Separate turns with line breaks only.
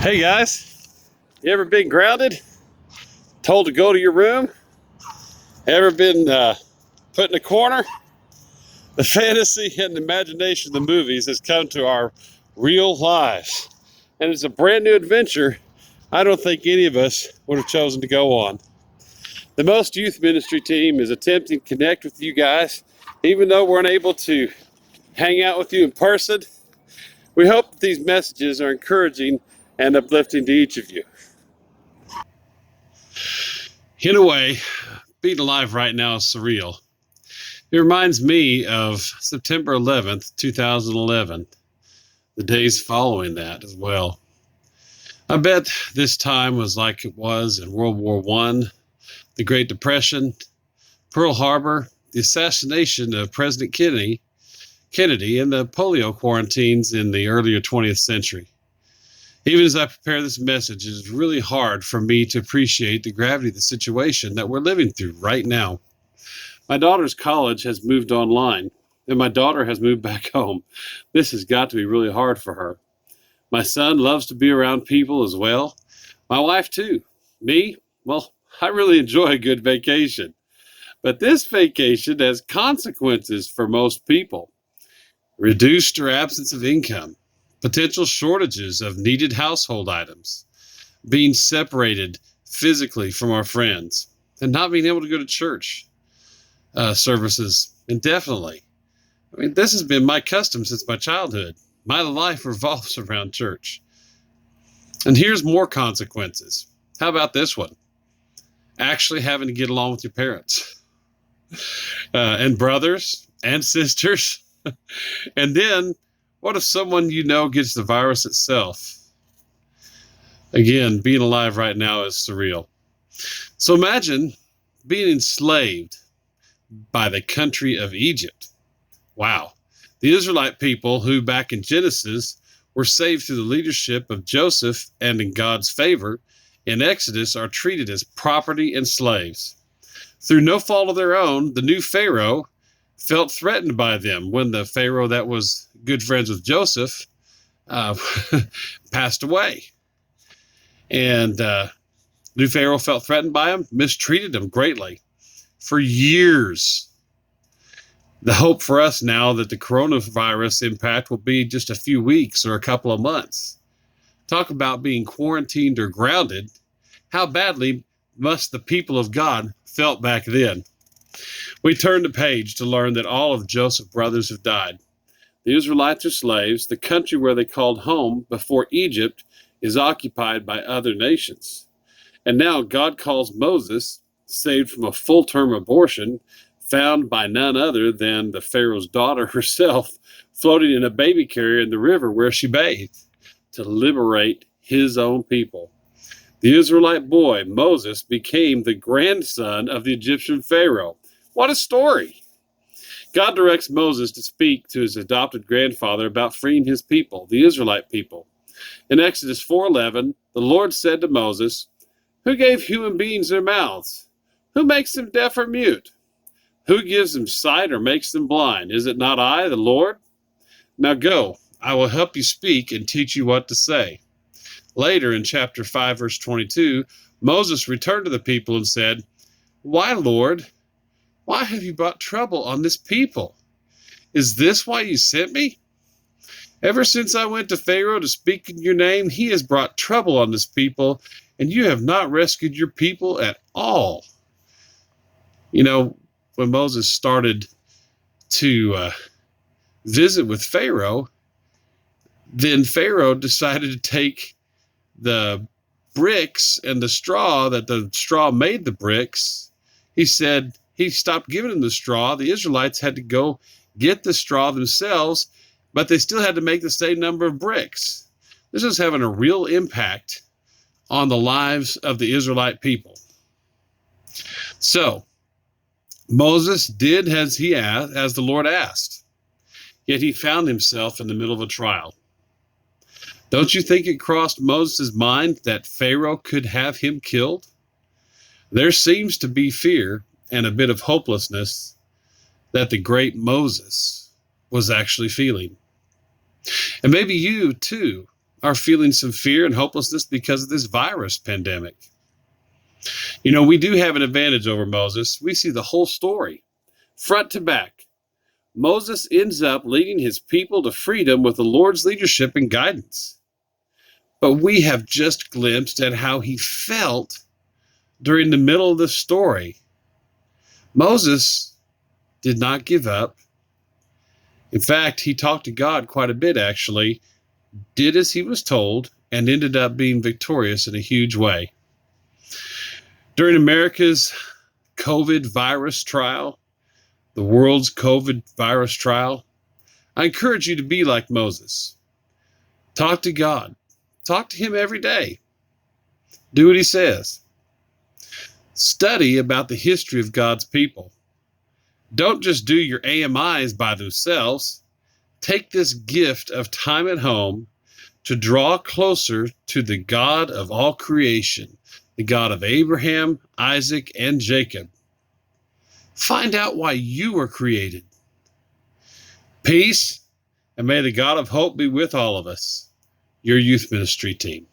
Hey guys, you ever been grounded? Told to go to your room? Ever been put in a corner? The fantasy and imagination of the movies has come to our real lives. And it's a brand new adventure I don't think any of us would have chosen to go on. The Most Youth Ministry team is attempting to connect with you guys, even though we're unable to hang out with you in person. We hope that these messages are encouraging and uplifting to each of you. In a way, being alive right now is surreal. It reminds me of September 11th, 2011, the days following that as well. I bet this time was like it was in World War I, the Great Depression, Pearl Harbor, the assassination of President Kennedy, and the polio quarantines in the earlier 20th century. Even as I prepare this message, it is really hard for me to appreciate the gravity of the situation that we're living through right now. My daughter's college has moved online, and my daughter has moved back home. This has got to be really hard for her. My son loves to be around people as well. My wife too. Me? Well, I really enjoy a good vacation. But this vacation has consequences for most people. Reduced or absence of income, potential shortages of needed household items, being separated physically from our friends, and not being able to go to church services indefinitely. I mean, this has been my custom since my childhood. My life revolves around church. And here's more consequences. How about this one? Actually having to get along with your parents and brothers and sisters. And then, what if someone you know gets the virus itself? Again, being alive right now is surreal. So imagine being enslaved by the country of Egypt. Wow. The Israelite people who back in Genesis were saved through the leadership of Joseph and in God's favor in Exodus are treated as property and slaves. Through no fault of their own, the new Pharaoh felt threatened by them when the Pharaoh that was good friends with Joseph passed away. And new Pharaoh felt threatened by him, mistreated him greatly for years. The hope for us now that the coronavirus impact will be just a few weeks or a couple of months. Talk about being quarantined or grounded. How badly must the people of God felt back then? We turn the page to learn that all of Joseph's brothers have died. The Israelites are slaves. The country where they called home before Egypt is occupied by other nations. And now God calls Moses, saved from a full-term abortion, found by none other than the Pharaoh's daughter herself, floating in a baby carrier in the river where she bathed, to liberate his own people. The Israelite boy, Moses, became the grandson of the Egyptian Pharaoh. What a story! God directs Moses to speak to his adopted grandfather about freeing his people, the Israelite people. In Exodus 4:11, the Lord said to Moses, "Who gave human beings their mouths? Who makes them deaf or mute? Who gives them sight or makes them blind? Is it not I, the Lord? Now go, I will help you speak and teach you what to say." Later in chapter 5, verse 22, Moses returned to the people and said, "Why, Lord? Why have you brought trouble on this people? Is this why you sent me? Ever since I went to Pharaoh to speak in your name, he has brought trouble on this people, and you have not rescued your people at all." You know, when Moses started to visit with Pharaoh, then Pharaoh decided to take the bricks and the straw that the straw made the bricks. He said he stopped giving them the straw. The Israelites had to go get the straw themselves, but they still had to make the same number of bricks. This is having a real impact on the lives of the Israelite people. So Moses did as the Lord asked, yet he found himself in the middle of a trial. Don't you think it crossed Moses' mind that Pharaoh could have him killed? There seems to be fear and a bit of hopelessness that the great Moses was actually feeling. And maybe you too are feeling some fear and hopelessness because of this virus pandemic. You know, we do have an advantage over Moses. We see the whole story, front to back. Moses ends up leading his people to freedom with the Lord's leadership and guidance. But we have just glimpsed at how he felt during the middle of the story. Moses did not give up. In fact, he talked to God quite a bit, actually, did as he was told, and ended up being victorious in a huge way. During America's COVID virus trial, the world's COVID virus trial, I encourage you to be like Moses. Talk to God. Talk to him every day. Do what he says. Study about the history of God's people. Don't just do your AMIs by themselves. Take this gift of time at home to draw closer to the God of all creation, the God of Abraham, Isaac, and Jacob. Find out why you were created. Peace, and may the God of hope be with all of us. Your youth ministry team.